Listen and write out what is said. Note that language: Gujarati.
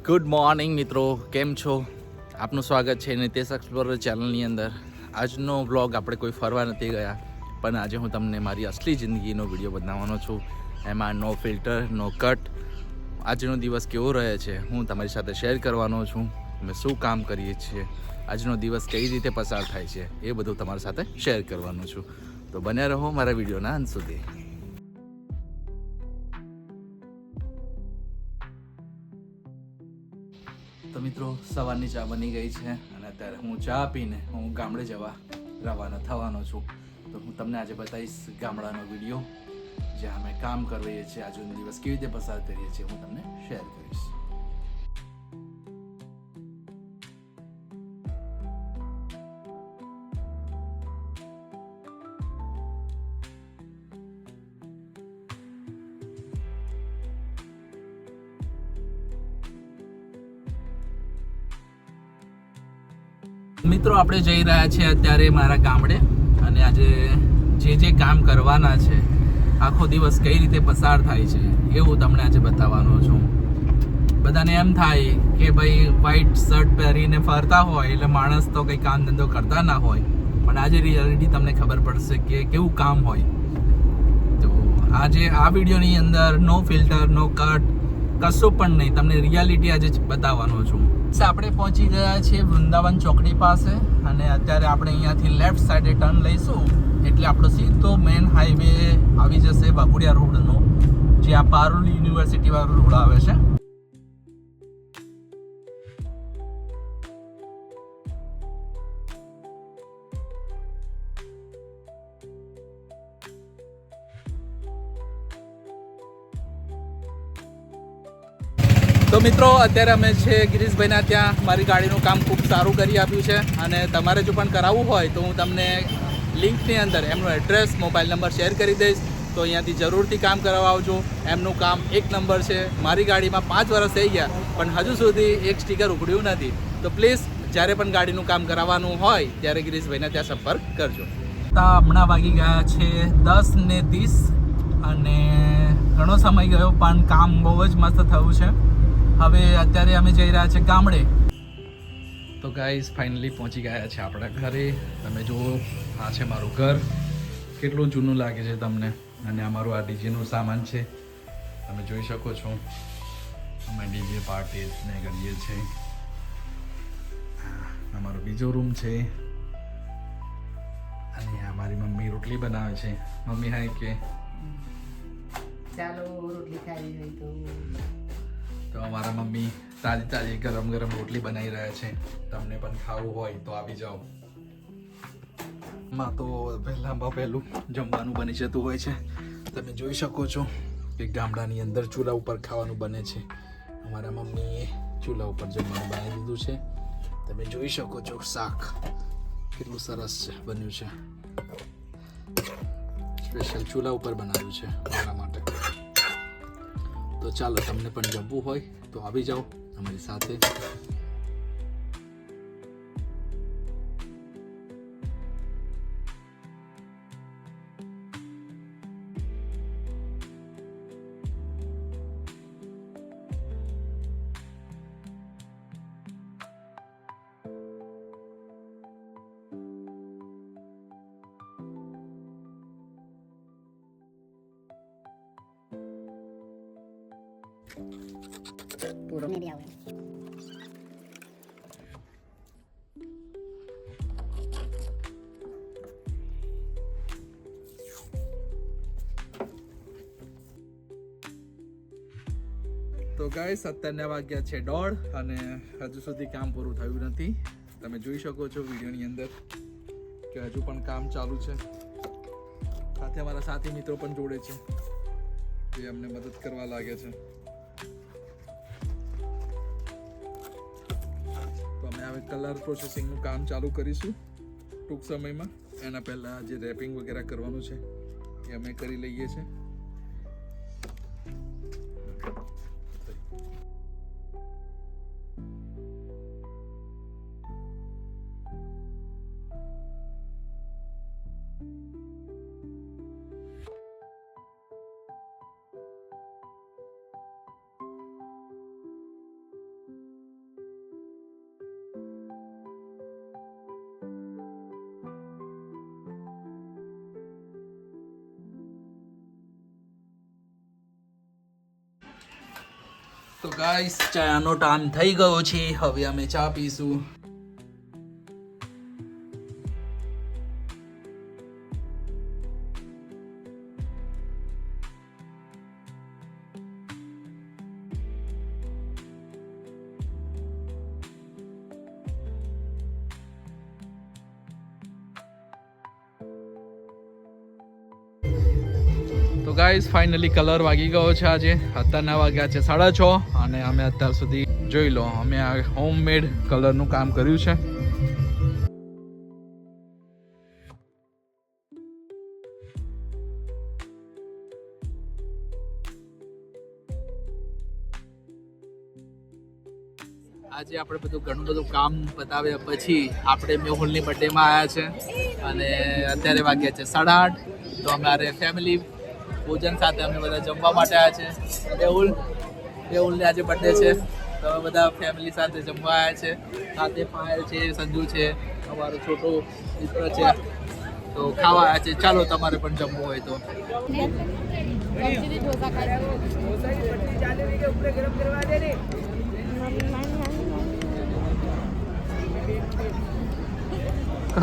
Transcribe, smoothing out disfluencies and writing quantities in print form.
ગુડ મોર્નિંગ મિત્રો, કેમ છો? આપનું સ્વાગત છે નિતેશ એક્સપ્લોરર ચેનલની અંદર. આજનો વ્લોગ આપણે કોઈ ફરવા નથી ગયા, પણ આજે હું તમને મારી અસલી જિંદગીનો વિડીયો બનાવવાનો છું. એમાં નો ફિલ્ટર, નો કટ. આજનો દિવસ કેવો રહે છે હું તમારી સાથે શેર કરવાનો છું. અમે શું કામ કરીએ છીએ, આજનો દિવસ કઈ રીતે પસાર થાય છે એ બધું તમારી સાથે શેર કરવાનું છું. તો બન્યા રહો મારા વિડીયોના અંત સુધી. તો મિત્રો, સવારની ચા બની ગઈ છે અને અત્યારે હું ચા પીને હું ગામડે જવા રવાના થવાનો છું. તો હું તમને આજે બતાવીશ ગામડાનો વિડીયો, જ્યાં અમે કામ કરીએ છીએ, આજનો દિવસ કેવી રીતે પસાર કરીએ છીએ હું તમને શેર કરીશ. મિત્રો, આપણે જઈ રહ્યા છીએ અત્યારે મારા ગામડે, અને આજે જે કામ કરવાના છે, આખો દિવસ કઈ રીતે પસાર થાય છે એ હું તમને આજે બતાવવાનો છું. બધાને એમ થાય કે ભાઈ વ્હાઈટ શર્ટ પહેરીને ફરતા હોય એટલે માણસ તો કંઈ કામ ધંધો કરતા ના હોય, પણ આજે રિયાલિટી તમને ખબર પડશે કે કેવું કામ હોય. તો આજે આ વિડીયોની અંદર નો ફિલ્ટર, નો કટ, કશું પણ નહીં, તમને રિયાલિટી આજે બતાવવાનો છું. આપણે પહોંચી ગયા છીએ વૃંદાવન ચોકડી પાસે, અને અત્યારે આપણે અહીંયાથી લેફ્ટ સાઈડે ટર્ન લઈશું એટલે આપણો સીધો મેન હાઈવે આવી જશે વાઘોડિયા રોડનો, જ્યાં પારુલ યુનિવર્સિટી વાળો રોડ આવે છે. તો મિત્રો, અત્યારે અમે છે ગિરીશભાઈના ત્યાં. મારી ગાડીનું કામ ખૂબ સારું કરી આપ્યું છે, અને તમારે જો પણ કરાવવું હોય તો હું તમને લિંકની અંદર એમનો એડ્રેસ, મોબાઈલ નંબર શેર કરી દઈશ. તો અહીંયાથી જરૂરથી કામ કરાવવા આવજો. એમનું કામ એક નંબર છે. મારી ગાડીમાં 5 વર્ષ થઈ ગયા પણ હજુ સુધી એક સ્ટીકર ઉઘડ્યું નથી. તો પ્લીઝ જ્યારે પણ ગાડીનું કામ કરાવવાનું હોય ત્યારે ગિરીશભાઈના ત્યાં સંપર્ક કરજો. હમણાં વાગી ગયા છે 10:30 અને ઘણો સમય ગયો, પણ કામ બહુ જ મસ્ત થયું છે. હવે અત્યારે અમે જઈ રહ્યા છીએ ગામડે. તો ગાઈઝ, ફાઇનલી પહોંચી ગયા છે આપણા ઘરે. તમે જુઓ, આ છે મારું ઘર. કેટલું જૂનું લાગે છે તમને. અને અમારું આ ડીજેનું સામાન છે, તમે જોઈ શકો છો. અમે ડીજે પાર્ટી ને કરીએ છીએ. અમારો બીજો રૂમ છે, અને અમારી મમ્મી રોટલી બનાવે છે. મમ્મી હાય કે ચાલો રોટલી ખાવી હોય તો અમારા મમ્મી તાજી તાજી ગરમ ગરમ રોટલી બનાવી રહ્યા છે. તમને પણ ખાવું હોય તો આવી જાઓ. માં તો પહેલું જમવાનું બની જતું હોય છે. તમે જોઈ શકો છો કે ગામડાની અંદર ચૂલા ઉપર ખાવાનું બને છે. અમારા મમ્મીએ ચૂલા ઉપર જમવાનું બનાવી દીધું છે. તમે જોઈ શકો છો શાક કેટલું સરસ છે બન્યું છે. સ્પેશિયલ ચૂલા ઉપર બનાવ્યું છે મારા માટે. તો ચાલો, તમને પણ જમવું હોય તો આવી જાઓ અમારી સાથે. પૂરો મેં બી આવે. તો ગાઈસ, અત્યારના વાગ્યા છે 1:30 અને હજુ સુધી કામ પૂરું થયું નથી. તમે જોઈ શકો છો વિડીયોની અંદર કે હજુ પણ કામ ચાલુ છે. સાથે અમારા સાથી મિત્રો પણ જોડે છે, જે અમને મદદ કરવા લાગે છે. તો અમે હવે કલર પ્રોસેસિંગનું કામ ચાલુ કરીશું ટૂંક સમયમાં. એના પહેલાં જે રેપિંગ વગેરે કરવાનું છે એ અમે કરી લઈએ છીએ. તો ગાઈસ ચાનો ટાઈમ થઈ ગયો છે, હવે અમે ચા પીશું. તો ગાઈસ ફાઇનલી કલર વાગી ગયો છે. આજે અત્યારના વાગ્યા છે 6:30 અને અમે અત્યાર સુધી જોઈ લો અમે આ હોમમેડ કલરનું કામ કર્યું છે. આજે આપણે ઘણું બધું કામ બતાવ્યા પછી આપણે મેહુલની બર્થડેમાં આવ્યા છે અને અત્યારે વાગ્યા છે 8:30. તો અમારે ફેમિલી ભોજન સાથે અમે બધા જમવા માટે આવ્યા છે. મેહુલની આજે બર્થડે છે તો અમે બધા ફેમિલી સાથે જમવા આવ્યા છે. સાથે પાયલ છે, સંજુ છે, અમારો છોટો મિત્ર છે, તો ખાવા આવ્યા છે. ચાલો તમારે પણ જમવું હોય તો.